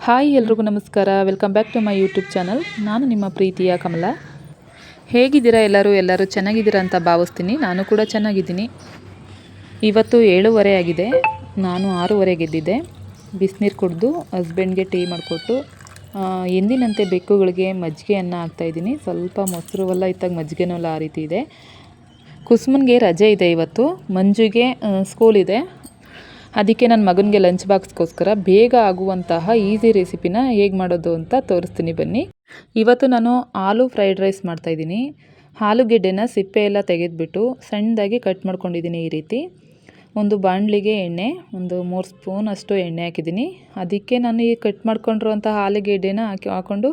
Hi ಎಲ್ರಿಗೂ ನಮಸ್ಕಾರ. Welcome back to my YouTube channel. ನಾನು ನಿಮ್ಮ ಪ್ರೀತಿಯ ಕಮಲ. ಹೇಗಿದ್ದೀರಾ ಎಲ್ಲರೂ ಚೆನ್ನಾಗಿದ್ದೀರಾ ಅಂತ ಭಾವಿಸ್ತೀನಿ. ನಾನು ಕೂಡ ಚೆನ್ನಾಗಿದ್ದೀನಿ. ಇವತ್ತು 7:30 ಆಗಿದೆ. ನಾನು 6:30 ಎದ್ದಿದ್ದೆ. ಬಿಸಿನೀರು ಕುಡಿದು ಹಸ್ಬೆಂಡ್ಗೆ ಟೀ ಮಾಡಿಕೊಟ್ಟು ಎಂದಿನಂತೆ ಬೆಕ್ಕುಗಳಿಗೆ ಮಜ್ಜಿಗೆ ಅನ್ನ ಹಾಕ್ತಾಯಿದ್ದೀನಿ. ಸ್ವಲ್ಪ ಮೊಸರು ಎಲ್ಲ ಇತ್ತಾಗ ಮಜ್ಜಿಗೆನೂ ಎಲ್ಲ ಆ ರೀತಿ ಇದೆ. ಕುಸುಮನ್ಗೆ ರಜೆ ಇದೆ ಇವತ್ತು. ಮಂಜುಗೆ ಸ್ಕೂಲ್ ಇದೆ. ಅದಕ್ಕೆ ನನ್ನ ಮಗನಿಗೆ ಲಂಚ್ ಬಾಕ್ಸ್ಗೋಸ್ಕರ ಬೇಗ ಆಗುವಂತಹ ಈಸಿ ರೆಸಿಪಿನ ಹೇಗೆ ಮಾಡೋದು ಅಂತ ತೋರಿಸ್ತೀನಿ ಬನ್ನಿ. ಇವತ್ತು ನಾನು ಆಲೂ ಫ್ರೈಡ್ ರೈಸ್ ಮಾಡ್ತಾಯಿದ್ದೀನಿ. ಆಲೂಗೆಡ್ಡೆನ ಸಿಪ್ಪೆ ಎಲ್ಲ ತೆಗೆದುಬಿಟ್ಟು ಸಣ್ಣದಾಗಿ ಕಟ್ ಮಾಡ್ಕೊಂಡಿದ್ದೀನಿ ಈ ರೀತಿ. ಒಂದು ಬಾಣಲಿಗೆ ಎಣ್ಣೆ, ಒಂದು 3 ಸ್ಪೂನ್ ಅಷ್ಟು ಎಣ್ಣೆ ಹಾಕಿದ್ದೀನಿ. ಅದಕ್ಕೆ ನಾನು ಈ ಕಟ್ ಮಾಡ್ಕೊಂಡಿರುವಂತಹ ಆಲೂಗೆಡ್ಡೆನ ಹಾಕ್ಕೊಂಡು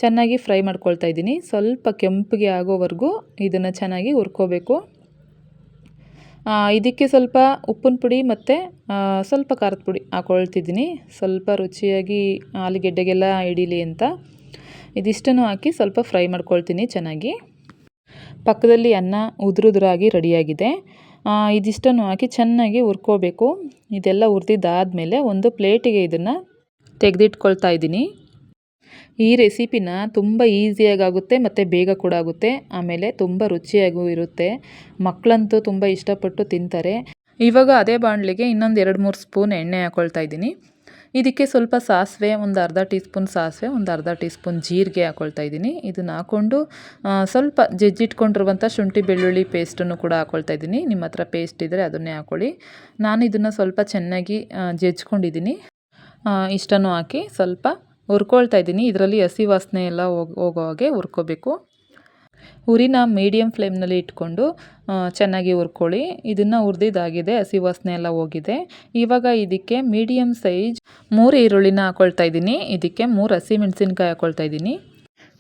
ಚೆನ್ನಾಗಿ ಫ್ರೈ ಮಾಡ್ಕೊಳ್ತಾ ಇದ್ದೀನಿ. ಸ್ವಲ್ಪ ಕೆಂಪಗೆ ಆಗೋವರೆಗೂ ಇದನ್ನು ಚೆನ್ನಾಗಿ ಹುರ್ಕೋಬೇಕು. ಇದಕ್ಕೆ ಸ್ವಲ್ಪ ಉಪ್ಪಿನ ಪುಡಿ ಮತ್ತು ಸ್ವಲ್ಪ ಖಾರದ ಪುಡಿ ಹಾಕ್ಕೊಳ್ತಿದ್ದೀನಿ. ಸ್ವಲ್ಪ ರುಚಿಯಾಗಿ ಆಲೂಗೆಡ್ಡೆಗೆಲ್ಲ ಹಿಡೀಲಿ ಅಂತ ಇದಿಷ್ಟನ್ನು ಹಾಕಿ ಸ್ವಲ್ಪ ಫ್ರೈ ಮಾಡ್ಕೊಳ್ತೀನಿ ಚೆನ್ನಾಗಿ. ಪಕ್ಕದಲ್ಲಿ ಅನ್ನ ಉದುರಾಗಿ ರೆಡಿಯಾಗಿದೆ. ಇದಿಷ್ಟನ್ನು ಹಾಕಿ ಚೆನ್ನಾಗಿ ಹುರ್ಕೋಬೇಕು. ಇದೆಲ್ಲ ಹುರಿದಿದ್ದಾದಮೇಲೆ ಒಂದು ಪ್ಲೇಟಿಗೆ ಇದನ್ನು ತೆಗೆದಿಟ್ಕೊಳ್ತಾ ಇದ್ದೀನಿ. ಈ ರೆಸಿಪಿನ ತುಂಬ ಈಸಿಯಾಗುತ್ತೆ ಮತ್ತು ಬೇಗ ಕೂಡ ಆಗುತ್ತೆ. ಆಮೇಲೆ ತುಂಬ ರುಚಿಯಾಗೂ ಇರುತ್ತೆ. ಮಕ್ಕಳಂತೂ ತುಂಬ ಇಷ್ಟಪಟ್ಟು ತಿಂತಾರೆ. ಇವಾಗ ಅದೇ ಬಾಣಲಿಗೆ ಇನ್ನೊಂದು 2-3 ಸ್ಪೂನ್ ಎಣ್ಣೆ ಹಾಕ್ಕೊಳ್ತಾ ಇದ್ದೀನಿ. ಇದಕ್ಕೆ ಸ್ವಲ್ಪ ಸಾಸಿವೆ, ಒಂದು ಅರ್ಧ ಟೀ ಸ್ಪೂನ್ ಸಾಸಿವೆ, ಒಂದು ಅರ್ಧ ಟೀ ಸ್ಪೂನ್ ಜೀರಿಗೆ ಹಾಕ್ಕೊಳ್ತಾ ಇದ್ದೀನಿ. ಇದನ್ನು ಹಾಕ್ಕೊಂಡು ಸ್ವಲ್ಪ ಜಜ್ಜಿಟ್ಕೊಂಡಿರುವಂಥ ಶುಂಠಿ ಬೆಳ್ಳುಳ್ಳಿ ಪೇಸ್ಟನ್ನು ಕೂಡ ಹಾಕ್ಕೊಳ್ತಾ ಇದ್ದೀನಿ. ನಿಮ್ಮ ಹತ್ರ ಪೇಸ್ಟ್ ಇದ್ದರೆ ಅದನ್ನೇ ಹಾಕ್ಕೊಳ್ಳಿ. ನಾನು ಇದನ್ನು ಸ್ವಲ್ಪ ಚೆನ್ನಾಗಿ ಜಜ್ಜಿಕೊಂಡಿದ್ದೀನಿ. ಇಷ್ಟನ್ನು ಹಾಕಿ ಸ್ವಲ್ಪ ಹುರ್ಕೊಳ್ತಾ ಇದ್ದೀನಿ. ಇದರಲ್ಲಿ ಹಸಿ ವಾಸನೆ ಎಲ್ಲ ಹೋಗೋ ಹಾಗೆ ಹುರ್ಕೋಬೇಕು. ಉರಿನ ಮೀಡಿಯಮ್ ಫ್ಲೇಮ್ನಲ್ಲಿ ಇಟ್ಕೊಂಡು ಚೆನ್ನಾಗಿ ಹುರ್ಕೊಳ್ಳಿ. ಇದನ್ನು ಹುರಿದಿದ್ದಾಗಿದೆ, ಹಸಿ ವಾಸನೆ ಎಲ್ಲ ಹೋಗಿದೆ. ಇವಾಗ ಇದಕ್ಕೆ ಮೀಡಿಯಮ್ ಸೈಜ್ 3 ಈರುಳ್ಳಿನ ಹಾಕ್ಕೊಳ್ತಾ ಇದ್ದೀನಿ. ಇದಕ್ಕೆ 3 ಹಸಿಮೆಣಸಿನ್ಕಾಯಿ ಹಾಕ್ಕೊಳ್ತಾ ಇದ್ದೀನಿ.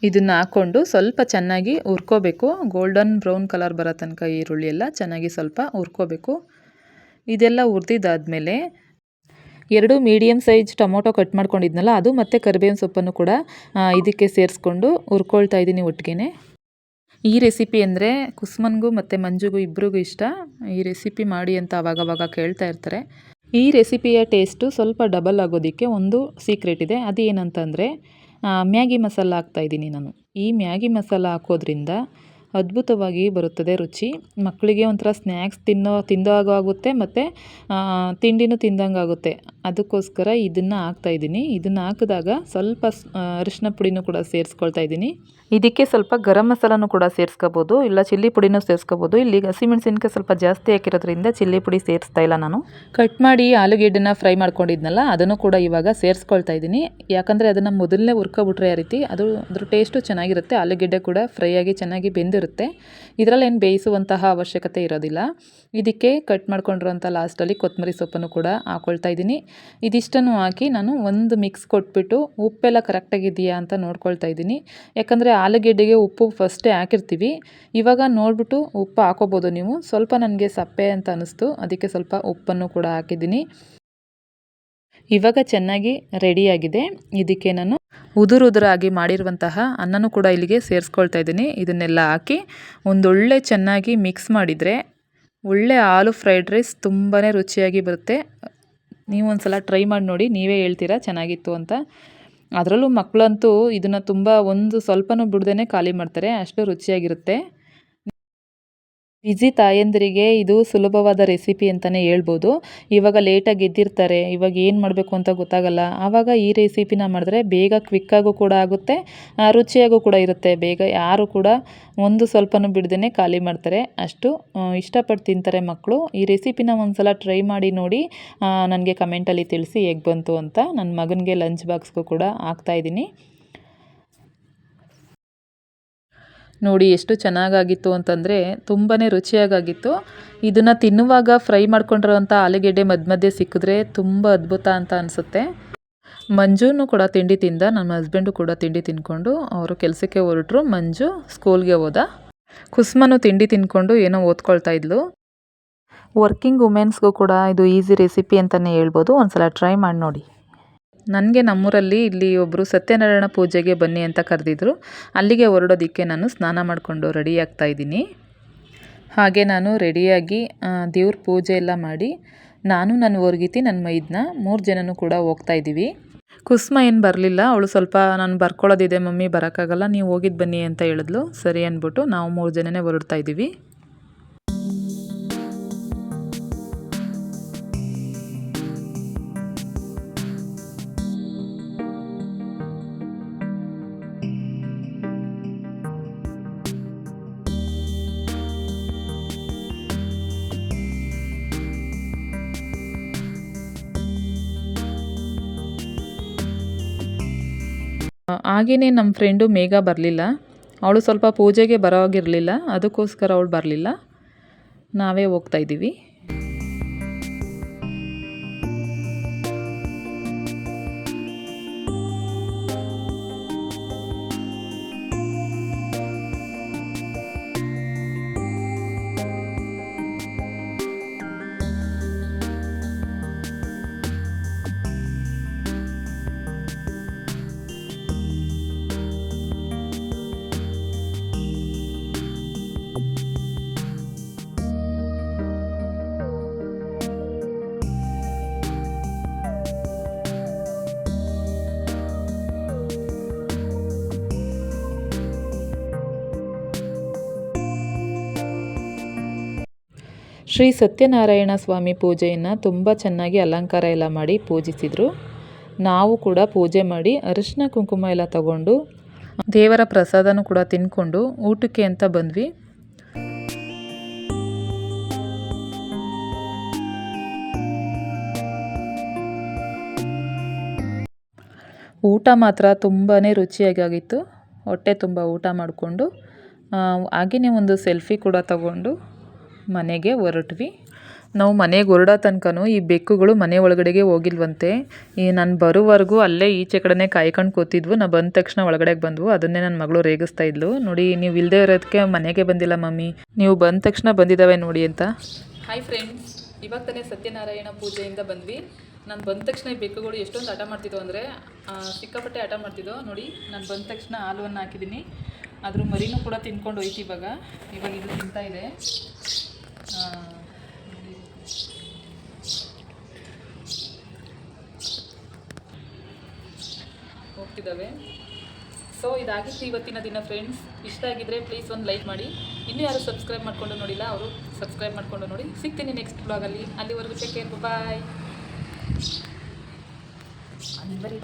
ಇದನ್ನು ಹಾಕ್ಕೊಂಡು ಸ್ವಲ್ಪ ಚೆನ್ನಾಗಿ ಹುರ್ಕೋಬೇಕು. ಗೋಲ್ಡನ್ ಬ್ರೌನ್ ಕಲರ್ ಬರೋ ತನಕ ಈರುಳ್ಳಿ ಎಲ್ಲ ಚೆನ್ನಾಗಿ ಸ್ವಲ್ಪ ಹುರ್ಕೋಬೇಕು. ಇದೆಲ್ಲ ಹುರಿದಿದ್ದಾದಮೇಲೆ 2 ಮೀಡಿಯಮ್ ಸೈಜ್ ಟೊಮೊಟೊ ಕಟ್ ಮಾಡ್ಕೊಂಡಿದ್ನಲ್ಲ ಅದು ಮತ್ತು ಕರಿಬೇವಿನ ಸೊಪ್ಪನ್ನು ಕೂಡ ಇದಕ್ಕೆ ಸೇರಿಸ್ಕೊಂಡು ಹುರ್ಕೊಳ್ತಾ ಇದ್ದೀನಿ ಒಟ್ಟಿಗೆ. ಈ ರೆಸಿಪಿ ಅಂದರೆ ಕುಸುಮನ್ಗೂ ಮತ್ತು ಮಂಜುಗೂ ಇಬ್ಬರಿಗೂ ಇಷ್ಟ. ಈ ರೆಸಿಪಿ ಮಾಡಿ ಅಂತ ಆವಾಗವಾಗ ಕೇಳ್ತಾ ಇರ್ತಾರೆ. ಈ ರೆಸಿಪಿಯ ಟೇಸ್ಟು ಸ್ವಲ್ಪ ಡಬಲ್ ಆಗೋದಕ್ಕೆ ಒಂದು ಸೀಕ್ರೆಟ್ ಇದೆ. ಅದು ಏನಂತಂದರೆ ಮ್ಯಾಗಿ ಮಸಾಲ ಹಾಕ್ತಾಯಿದ್ದೀನಿ ನಾನು. ಈ ಮ್ಯಾಗಿ ಮಸಾಲ ಹಾಕೋದ್ರಿಂದ ಅದ್ಭುತವಾಗಿ ಬರುತ್ತದೆ ರುಚಿ. ಮಕ್ಕಳಿಗೆ ಒಂಥರ ಸ್ನ್ಯಾಕ್ಸ್ ತಿಂದಾಗ ಆಗುತ್ತೆ ಮತ್ತು ತಿಂಡಿನೂ ತಿಂದಂಗೆ ಆಗುತ್ತೆ. ಅದಕ್ಕೋಸ್ಕರ ಇದನ್ನು ಹಾಕ್ತಾಯಿದ್ದೀನಿ. ಇದನ್ನು ಹಾಕಿದಾಗ ಸ್ವಲ್ಪ ಅರಿಶಿನ ಪುಡಿನೂ ಕೂಡ ಸೇರಿಸ್ಕೊಳ್ತಾ ಇದ್ದೀನಿ. ಇದಕ್ಕೆ ಸ್ವಲ್ಪ ಗರಂ ಮಸಾಲನೂ ಕೂಡ ಸೇರಿಸ್ಕೋಬೋದು, ಇಲ್ಲ ಚಿಲ್ಲಿ ಪುಡಿನೂ ಸೇರಿಸ್ಕೋಬೋದು. ಇಲ್ಲಿ ಹಸಿಮೆಣಸಿನ್ಕಾಯಿ ಸ್ವಲ್ಪ ಜಾಸ್ತಿ ಹಾಕಿರೋದ್ರಿಂದ ಚಿಲ್ಲಿ ಪುಡಿ ಸೇರಿಸ್ತಾ ಇಲ್ಲ ನಾನು. ಕಟ್ ಮಾಡಿ ಆಲೂಗೆಡ್ಡೆನ ಫ್ರೈ ಮಾಡ್ಕೊಂಡಿದ್ನಲ್ಲ ಅದನ್ನು ಕೂಡ ಇವಾಗ ಸೇರಿಸ್ಕೊಳ್ತಾ ಇದ್ದೀನಿ. ಯಾಕಂದರೆ ಅದನ್ನು ಮೊದಲನೇ ಹುರ್ಕೊಬಿಟ್ರೆ ಆ ರೀತಿ ಅದ್ರ ಟೇಸ್ಟು ಚೆನ್ನಾಗಿರುತ್ತೆ. ಆಲೂಗೆಡ್ಡೆ ಕೂಡ ಫ್ರೈ ಆಗಿ ಚೆನ್ನಾಗಿ ಬೆಂದಿರುತ್ತೆ. ಇದರಲ್ಲೇನು ಬೇಯಿಸುವಂತಹ ಅವಶ್ಯಕತೆ ಇರೋದಿಲ್ಲ. ಇದಕ್ಕೆ ಕಟ್ ಮಾಡ್ಕೊಂಡಿರೋಂಥ ಲಾಸ್ಟಲ್ಲಿ ಕೊತ್ತಂಬರಿ ಸೊಪ್ಪನ್ನು ಕೂಡ ಹಾಕ್ಕೊಳ್ತಾ ಇದ್ದೀನಿ. ಇದಿಷ್ಟನ್ನು ಹಾಕಿ ನಾನು ಒಂದು ಮಿಕ್ಸ್ ಕೊಟ್ಬಿಟ್ಟು ಉಪ್ಪೆಲ್ಲ ಕರೆಕ್ಟಾಗಿದೆಯಾ ಅಂತ ನೋಡ್ಕೊಳ್ತಾ ಇದ್ದೀನಿ. ಯಾಕಂದರೆ ಆಲೂಗೆಡ್ಡೆಗೆ ಉಪ್ಪು ಫಸ್ಟೇ ಹಾಕಿರ್ತೀವಿ. ಇವಾಗ ನೋಡಿಬಿಟ್ಟು ಉಪ್ಪು ಹಾಕೋಬೋದು ನೀವು. ಸ್ವಲ್ಪ ನನಗೆ ಸಪ್ಪೆ ಅಂತ ಅನ್ನಿಸ್ತು, ಅದಕ್ಕೆ ಸ್ವಲ್ಪ ಉಪ್ಪನ್ನು ಕೂಡ ಹಾಕಿದ್ದೀನಿ. ಇವಾಗ ಚೆನ್ನಾಗಿ ರೆಡಿಯಾಗಿದೆ. ಇದಕ್ಕೆ ನಾನು ಉದುರಾಗಿ ಮಾಡಿರುವಂತಹ ಅನ್ನನೂ ಕೂಡ ಇಲ್ಲಿಗೆ ಸೇರಿಸ್ಕೊಳ್ತಾ ಇದ್ದೀನಿ. ಇದನ್ನೆಲ್ಲ ಹಾಕಿ ಒಂದೊಳ್ಳೆ ಚೆನ್ನಾಗಿ ಮಿಕ್ಸ್ ಮಾಡಿದರೆ ಒಳ್ಳೆ ಆಲೂ ಫ್ರೈಡ್ ರೈಸ್ ತುಂಬಾ ರುಚಿಯಾಗಿ ಬರುತ್ತೆ. ನೀವು ಒಂದ್ಸಲ ಟ್ರೈ ಮಾಡಿ ನೋಡಿ, ನೀವೇ ಹೇಳ್ತೀರಾ ಚೆನ್ನಾಗಿತ್ತು ಅಂತ. ಅದರಲ್ಲೂ ಮಕ್ಕಳಂತೂ ಇದನ್ನು ತುಂಬ ಒಂದು ಸ್ವಲ್ಪನೂ ಬಿಡ್ದೇ ಖಾಲಿ ಮಾಡ್ತಾರೆ, ಅಷ್ಟು ರುಚಿಯಾಗಿರುತ್ತೆ. ಬಿಜಿ ತಾಯಂದಿರಿಗೆ ಇದು ಸುಲಭವಾದ ರೆಸಿಪಿ ಅಂತಲೇ ಹೇಳ್ಬೋದು. ಇವಾಗ ಲೇಟಾಗಿ ಎದ್ದಿರ್ತಾರೆ, ಇವಾಗ ಏನು ಮಾಡಬೇಕು ಅಂತ ಗೊತ್ತಾಗಲ್ಲ. ಆವಾಗ ಈ ರೆಸಿಪಿನ ಮಾಡಿದ್ರೆ ಬೇಗ ಕ್ವಿಕ್ಕಾಗೂ ಕೂಡ ಆಗುತ್ತೆ, ರುಚಿಯಾಗೂ ಕೂಡ ಇರುತ್ತೆ. ಬೇಗ ಯಾರು ಕೂಡ ಒಂದು ಸ್ವಲ್ಪನೂ ಬಿಡ್ದೇ ಖಾಲಿ ಮಾಡ್ತಾರೆ, ಅಷ್ಟು ಇಷ್ಟಪಟ್ಟು ತಿಂತಾರೆ ಮಕ್ಕಳು. ಈ ರೆಸಿಪಿನ ಒಂದ್ಸಲ ಟ್ರೈ ಮಾಡಿ ನೋಡಿ, ನನಗೆ ಕಮೆಂಟಲ್ಲಿ ತಿಳಿಸಿ ಹೇಗೆ ಬಂತು ಅಂತ. ನನ್ನ ಮಗನಿಗೆ ಲಂಚ್ ಬಾಕ್ಸ್ಗೂ ಕೂಡ ಹಾಕ್ತಾಯಿದ್ದೀನಿ. ನೋಡಿ ಎಷ್ಟು ಚೆನ್ನಾಗಾಗಿತ್ತು ಅಂತಂದರೆ ತುಂಬಾ ರುಚಿಯಾಗಿತ್ತು. ಇದನ್ನು ತಿನ್ನುವಾಗ ಫ್ರೈ ಮಾಡ್ಕೊಂಡಿರೋಂಥ ಆಲೂಗೆಡ್ಡೆ ಮಧ್ಯೆ ಸಿಕ್ಕಿದ್ರೆ ತುಂಬ ಅದ್ಭುತ ಅಂತ ಅನಿಸುತ್ತೆ. ಮಂಜುನೂ ಕೂಡ ತಿಂಡಿ ತಿಂದ, ನನ್ನ ಹಸ್ಬೆಂಡು ಕೂಡ ತಿಂಡಿ ತಿಂದ್ಕೊಂಡು ಅವರು ಕೆಲಸಕ್ಕೆ ಹೊರಟರು. ಮಂಜು ಸ್ಕೂಲ್ಗೆ ಹೋದ. ಕುಸುಮನು ತಿಂಡಿ ತಿಂದ್ಕೊಂಡು ಏನೋ ಓದ್ಕೊಳ್ತಾ ಇದ್ಲು. ವರ್ಕಿಂಗ್ ವುಮೆನ್ಸ್ಗೂ ಕೂಡ ಇದು ಈಸಿ ರೆಸಿಪಿ ಅಂತಲೇ ಹೇಳ್ಬೋದು. ಒಂದ್ಸಲ ಟ್ರೈ ಮಾಡಿ ನೋಡಿ. ನನಗೆ ನಮ್ಮೂರಲ್ಲಿ ಇಲ್ಲಿ ಒಬ್ಬರು ಸತ್ಯನಾರಾಯಣ ಪೂಜೆಗೆ ಬನ್ನಿ ಅಂತ ಕರೆದಿದ್ರು. ಅಲ್ಲಿಗೆ ಹೊರಡೋದಕ್ಕೆ ನಾನು ಸ್ನಾನ ಮಾಡಿಕೊಂಡು ರೆಡಿ ಆಗ್ತಾ ಇದ್ದೀನಿ. ಹಾಗೆ ನಾನು ರೆಡಿಯಾಗಿ ದೇವ್ರ ಪೂಜೆ ಎಲ್ಲ ಮಾಡಿ ನಾನು ನನ್ನ ವರ್ಗಿತಿ ನನ್ನ ಮೈದನ 3 ಜನನೂ ಕೂಡ ಹೋಗ್ತಾ ಇದ್ದೀವಿ. ಕುಸುಮ ಏನು ಬರಲಿಲ್ಲ. ಅವಳು ಸ್ವಲ್ಪ ನಾನು ಬರ್ಕೊಳ್ಳೋದಿದೆ ಮಮ್ಮಿ ಬರೋಕ್ಕಾಗಲ್ಲ, ನೀವು ಹೋಗಿದ್ದು ಬನ್ನಿ ಅಂತ ಹೇಳಿದ್ಲು. ಸರಿ ಅಂದ್ಬಿಟ್ಟು ನಾವು 3 ಜನನೇ ಹೊರಡ್ತಾ ಇದ್ದೀವಿ. ಹಾಗೆಯೇ ನಮ್ಮ ಫ್ರೆಂಡು ಮೇಘ ಬರಲಿಲ್ಲ. ಅವಳು ಸ್ವಲ್ಪ ಪೂಜೆಗೆ ಬರೋಗಿರಲಿಲ್ಲ, ಅದಕ್ಕೋಸ್ಕರ ಅವಳು ಬರಲಿಲ್ಲ. ನಾವೇ ಹೋಗ್ತಾ ಇದ್ದೀವಿ. ಶ್ರೀ ಸತ್ಯನಾರಾಯಣ ಸ್ವಾಮಿ ಪೂಜೆಯನ್ನು ತುಂಬ ಚೆನ್ನಾಗಿ ಅಲಂಕಾರ ಎಲ್ಲ ಮಾಡಿ ಪೂಜಿಸಿದರು. ನಾವು ಕೂಡ ಪೂಜೆ ಮಾಡಿ ಅರಿಶಿನ ಕುಂಕುಮ ಎಲ್ಲ ತಗೊಂಡು ದೇವರ ಪ್ರಸಾದನೂ ಕೂಡ ತಿಂದ್ಕೊಂಡು ಊಟಕ್ಕೆ ಅಂತ ಬಂದ್ವಿ. ಊಟ ಮಾತ್ರ ತುಂಬಾ ರುಚಿಯಾಗಿತ್ತು. ಹೊಟ್ಟೆ ತುಂಬ ಊಟ ಮಾಡಿಕೊಂಡು ಹಾಗೆಯೇ ಒಂದು ಸೆಲ್ಫಿ ಕೂಡ ತಗೊಂಡು ಮನೆಗೆ ಹೊರಟ್ವಿ. ನಾವು ಮನೆಗೆ ಹೊರಡೋ ತನಕನೂ ಈ ಬೆಕ್ಕುಗಳು ಮನೆ ಒಳಗಡೆಗೆ ಹೋಗಿಲ್ವಂತೆ. ನಾನು ಬರೋವರೆಗೂ ಅಲ್ಲೇ ಈಚೆ ಕಡೆನೇ ಕಾಯ್ಕೊಂಡು ಕೂತಿದ್ವು. ನಾನು ಬಂದ ತಕ್ಷಣ ಒಳಗಡೆಗೆ ಬಂದವು. ಅದನ್ನೇ ನನ್ನ ಮಗಳು ರೇಗಿಸ್ತಾ ಇದ್ಲು, ನೋಡಿ ನೀವು ಇಲ್ಲದೆ ಇರೋದಕ್ಕೆ ಮನೆಗೆ ಬಂದಿಲ್ಲ ಮಮ್ಮಿ, ನೀವು ಬಂದ ತಕ್ಷಣ ಬಂದಿದ್ದಾವೆ ನೋಡಿ ಅಂತ. ಹಾಯ್ ಫ್ರೆಂಡ್ಸ್, ಇವಾಗ ತಾನೇ ಸತ್ಯನಾರಾಯಣ ಪೂಜೆಯಿಂದ ಬಂದ್ವಿ. ನಾನು ಬಂದ ತಕ್ಷಣ ಈ ಬೆಕ್ಕುಗಳು ಎಷ್ಟೊಂದು ಆಟ ಮಾಡ್ತಿದ್ವು ಅಂದರೆ ಸಿಕ್ಕಾಪಟ್ಟೆ ಆಟ ಮಾಡ್ತಿದ್ದೋ ನೋಡಿ. ನಾನು ಬಂದ ತಕ್ಷಣ ಹಾಲುವನ್ನು ಹಾಕಿದ್ದೀನಿ, ಅದ್ರ ಮರಿನೂ ಕೂಡ ತಿನ್ಕೊಂಡು ಹೋಯ್ತು. ಇವಾಗ ಇದು ತಿಂತಾ ಇದೆ. ಹೋಗ್ತಿದ್ದಾವೆ. ಸೊ ಇದಾಗಿತ್ತು ಇವತ್ತಿನ ದಿನ ಫ್ರೆಂಡ್ಸ್. ಇಷ್ಟ ಆಗಿದ್ರೆ ಪ್ಲೀಸ್ ಒಂದು ಲೈಕ್ ಮಾಡಿ. ಇನ್ನೂ ಯಾರು ಸಬ್ಸ್ಕ್ರೈಬ್ ಮಾಡ್ಕೊಂಡು ನೋಡಿಲ್ಲ ಅವರು ಸಬ್ಸ್ಕ್ರೈಬ್ ಮಾಡ್ಕೊಂಡು ನೋಡಿ. ಸಿಗ್ತೀನಿ ನೆಕ್ಸ್ಟ್ ಬ್ಲಾಗಲ್ಲಿ. ಅಲ್ಲಿವರೆಗೂ ಟೇಕ್ ಕೇರ್, ಬಾಯ್. ಬರೀ